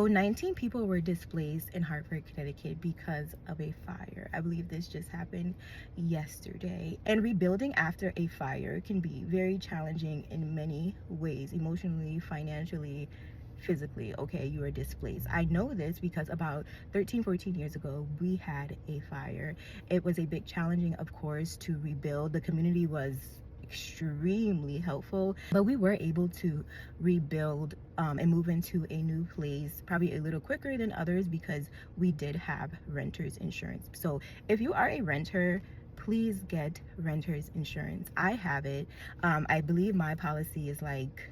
So 19 people were displaced in Hartford, Connecticut because of a fire. I believe this just happened yesterday. And rebuilding after a fire can be very challenging in many ways, emotionally, financially, physically. Okay, you are displaced. I know this because about 13-14 years ago we had a fire. It was a big challenging, of course, to rebuild. The community was extremely helpful, but we were able to rebuild and move into a new place probably a little quicker than others because we did have renters insurance. So if you are a renter, please get renters insurance. I have it. I believe my policy is like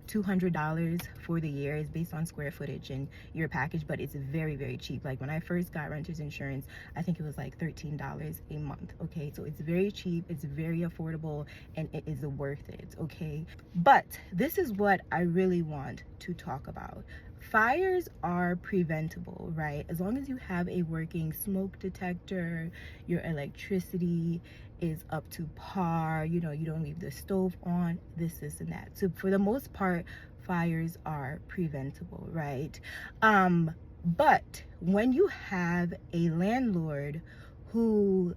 $200 for the year. Is based on square footage and your package, but it's very, very cheap. Like when I first got renters insurance, I think it was like $13 a month. Okay, so it's very cheap, it's very affordable, and it is worth it. Okay, but this is what I really want to talk about. Fires are preventable, right? As long as you have a working smoke detector, your electricity is up to par, you know, you don't leave the stove on, this and that. So for the most part, fires are preventable, right? But when you have a landlord who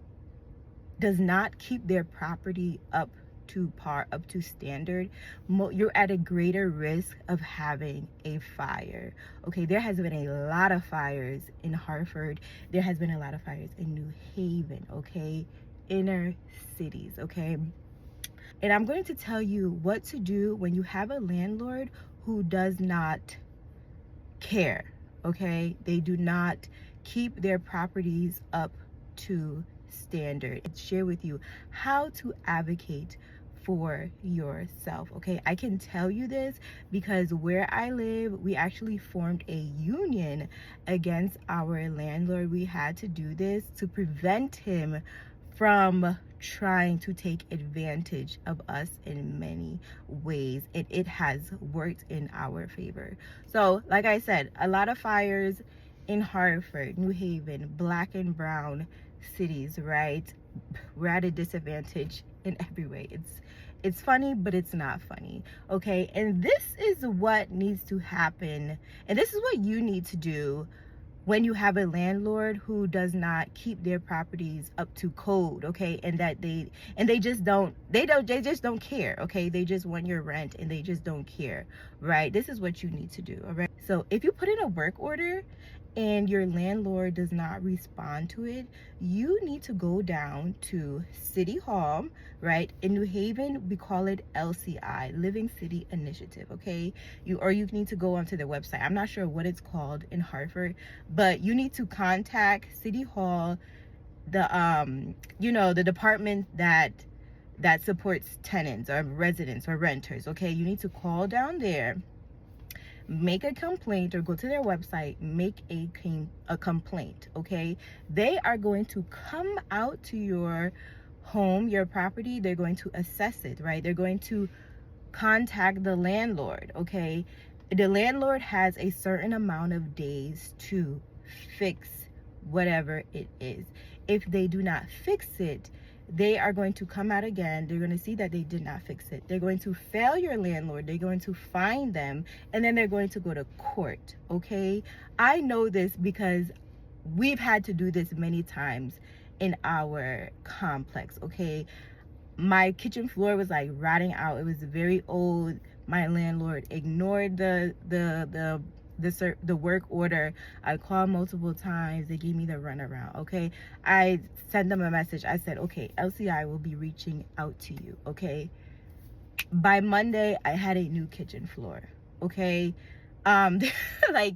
does not keep their property up to par, up to standard, you're at a greater risk of having a fire. Okay, there has been a lot of fires in Hartford. There has been a lot of fires in New Haven, okay, inner cities, okay? And I'm going to tell you what to do when you have a landlord who does not care, okay? They do not keep their properties up to standard. Share with you how to advocate for yourself. Okay, I can tell you this because where I live, we actually formed a union against our landlord. We had to do this to prevent him from trying to take advantage of us in many ways, and it has worked in our favor. So like I said, a lot of fires in Hartford, New Haven, black and brown cities, right? We're at a disadvantage in every way. It's funny, but it's not funny, okay? And this is what needs to happen, and this is what you need to do when you have a landlord who does not keep their properties up to code, okay? And that they just don't care, okay? They just want your rent and they just don't care, right? This is what you need to do, all right? So if you put in a work order and your landlord does not respond to it, you need to go down to City Hall, right? In New Haven, we call it LCI, Living City Initiative, okay? You need to go onto their website. I'm not sure what it's called in Hartford, but you need to contact City Hall, the the department that supports tenants or residents or renters, okay? You need to call down there, make a complaint, or go to their website, make a complaint, okay? They are going to come out to your home, your property. They're going to assess it, right? They're going to contact the landlord, okay? The landlord has a certain amount of days to fix whatever it is. If they do not fix it, they are going to come out again. They're going to see that they did not fix it. They're going to fail your landlord. They're going to fine them, and then they're going to go to court, okay? I know this because we've had to do this many times in our complex, okay? My kitchen floor was like rotting out. It was very old. My landlord ignored the work order. I called multiple times. They gave me the runaround, okay? I sent them a message. I said, okay, LCI will be reaching out to you, okay? By Monday, I had a new kitchen floor, okay? Like,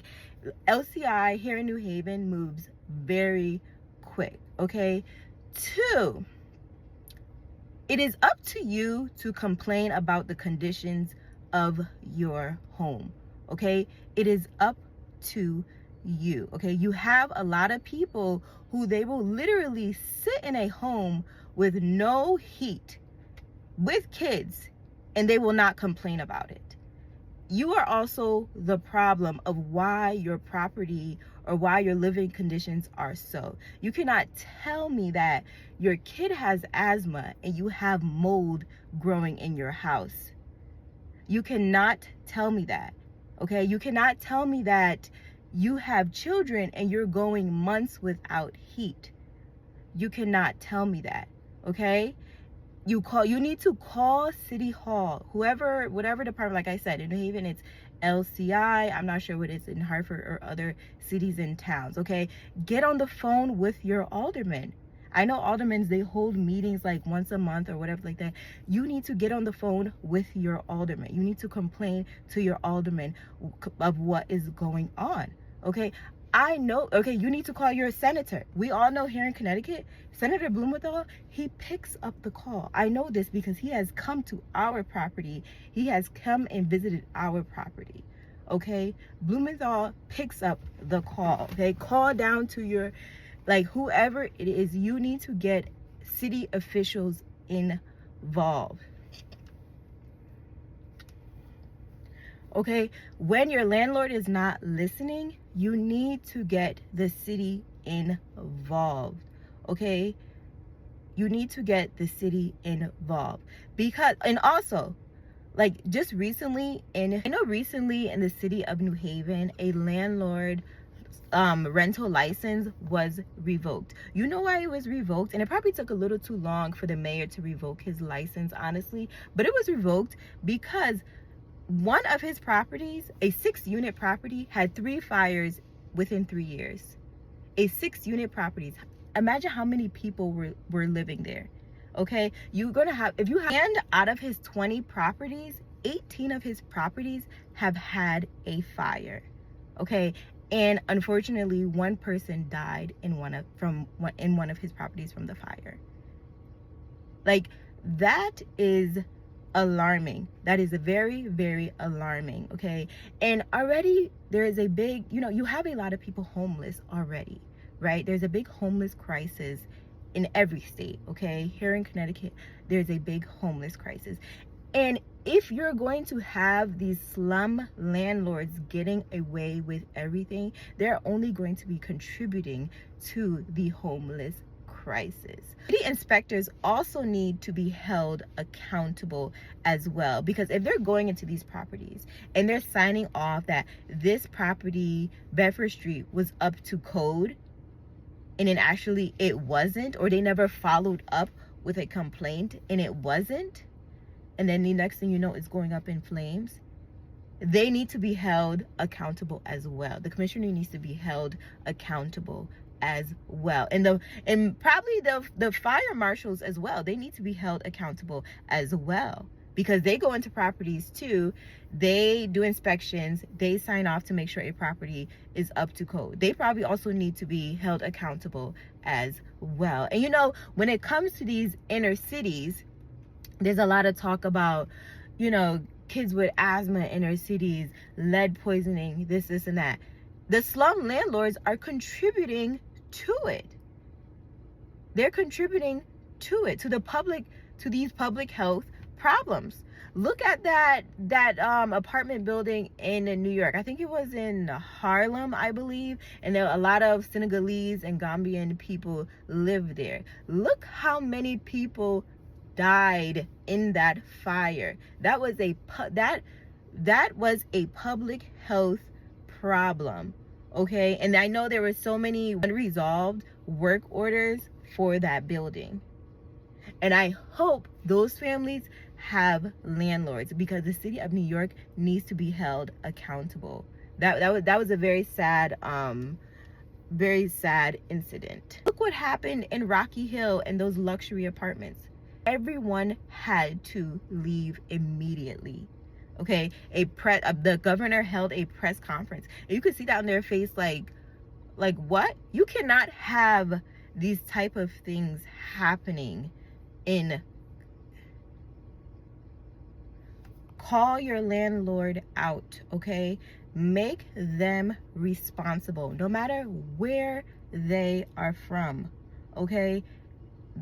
LCI here in New Haven moves very quick, okay? 2, it is up to you to complain about the conditions of your home, okay? It is up to you, okay? You have a lot of people who they will literally sit in a home with no heat, with kids, and they will not complain about it. You are also the problem of why your property or why your living conditions are so. You cannot tell me that your kid has asthma and you have mold growing in your house. You cannot tell me that, okay? You cannot tell me that You have children and you're going months without heat. You cannot tell me that, okay? You need to call City Hall, whatever department. Like I said, in New Haven it's LCI. I'm not sure what it's in Hartford or other cities and towns, okay? Get on the phone with your alderman. I know aldermen, they hold meetings like once a month or whatever like that. You need to get on the phone with your alderman. You need to complain to your alderman of what is going on, okay? I know, okay, you need to call your senator. We all know here in Connecticut, Senator Blumenthal, he picks up the call. I know this because he has come to our property. He has come and visited our property, okay? Blumenthal picks up the call. They call down to your, like, whoever it is. You need to get city officials involved. Okay, when your landlord is not listening, you need to get the city involved. Okay, you need to get the city involved because, and also, like, just recently, I know recently in the city of New Haven, a landlord rental license was revoked. You know why it was revoked? And it probably took a little too long for the mayor to revoke his license, honestly, but it was revoked because one of his properties, a 6-unit property, had 3 fires within 3 years. A 6-unit property. Imagine how many people were living there. Okay, you're gonna have, if you have, and out of his 20 properties, 18 of his properties have had a fire. Okay, and unfortunately, one person died in one of his properties from the fire. Like, that is alarming. That is very, very alarming. Okay, and already there is a big, you have a lot of people homeless already, right? There's a big homeless crisis in every state. Okay, here in Connecticut there's a big homeless crisis, and if you're going to have these slum landlords getting away with everything, they're only going to be contributing to the homeless crisis. City inspectors also need to be held accountable as well, because if they're going into these properties and they're signing off that this property, Bedford Street, was up to code, and then actually it wasn't, or they never followed up with a complaint and it wasn't, and then the next thing you know, it's going up in flames, they need to be held accountable as well. The commissioner needs to be held accountable as well, and probably the fire marshals as well. They need to be held accountable as well, because they go into properties too. They do inspections, they sign off to make sure a property is up to code. They probably also need to be held accountable as well. And when it comes to these inner cities, there's a lot of talk about, kids with asthma in inner cities, lead poisoning, this and that. The slum landlords are contributing to it. They're contributing to it, to the public, to these public health problems. Look at that apartment building in New York. I think it was in Harlem, I believe, and there a lot of Senegalese and Gambian people live there. Look how many people died in that fire. That was a public health problem. Okay, and I know there were so many unresolved work orders for that building, and I hope those families have landlords, because the city of New York needs to be held accountable. That was a very sad incident. Look what happened in Rocky Hill and those luxury apartments. Everyone had to leave immediately. Okay, the governor held a press conference, and you could see that on their face, like what? You cannot have these type of things happening in. Call your landlord out, okay? Make them responsible, no matter where they are from, okay?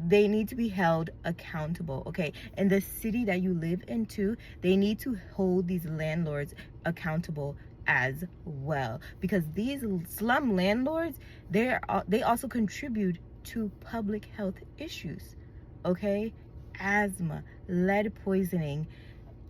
They need to be held accountable, okay? And the city that you live in too, they need to hold these landlords accountable as well, because these slum landlords, they also contribute to public health issues, okay? Asthma, lead poisoning,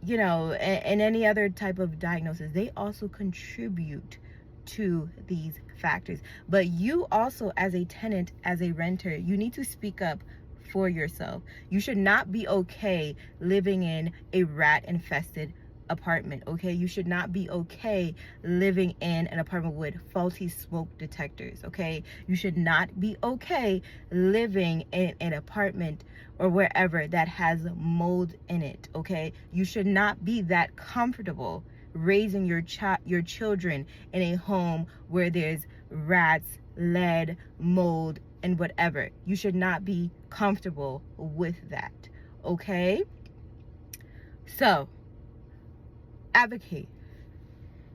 and any other type of diagnosis. They also contribute to these factors. But you also, as a tenant, as a renter, you need to speak up for yourself. You should not be okay living in a rat infested apartment, okay? You should not be okay living in an apartment with faulty smoke detectors, okay? You should not be okay living in an apartment or wherever that has mold in it, okay? You should not be that comfortable raising your children in a home where there's rats, lead, mold, and whatever. You should not be comfortable with that, okay? So advocate.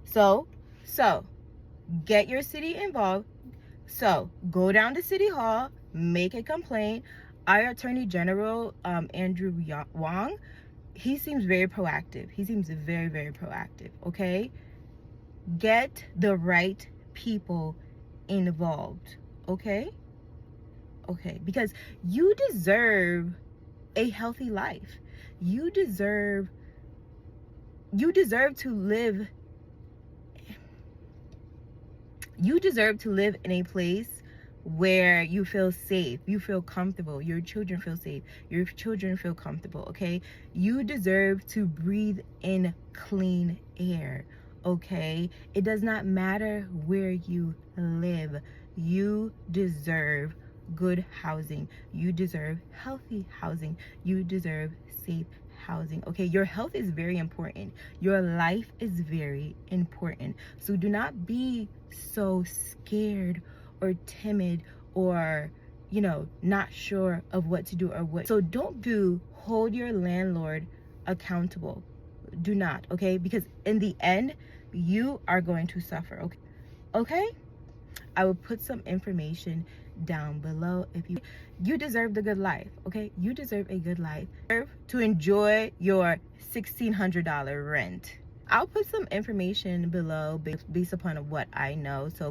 So get your city involved. So go down to City Hall, make a complaint. Our Attorney General, Andrew Wong, he seems very proactive. He seems very, very proactive, okay? Get the right people involved, okay? Okay, because you deserve a healthy life. You deserve to live in a place where you feel safe, you feel comfortable, your children feel safe, your children feel comfortable, okay? You deserve to breathe in clean air, okay? It does not matter where you live. You deserve good housing. You deserve healthy housing. You deserve safe housing, okay? Your health is very important. Your life is very important. So do not be so scared or timid or, you know, not sure of what to do or what. So don't hold your landlord accountable. Do not, okay? Because in the end, you are going to suffer, okay? Okay? I will put some information down below. If you deserve the good life, okay? You deserve a good life. You deserve to enjoy your $1,600 rent. I'll put some information below based upon what I know. So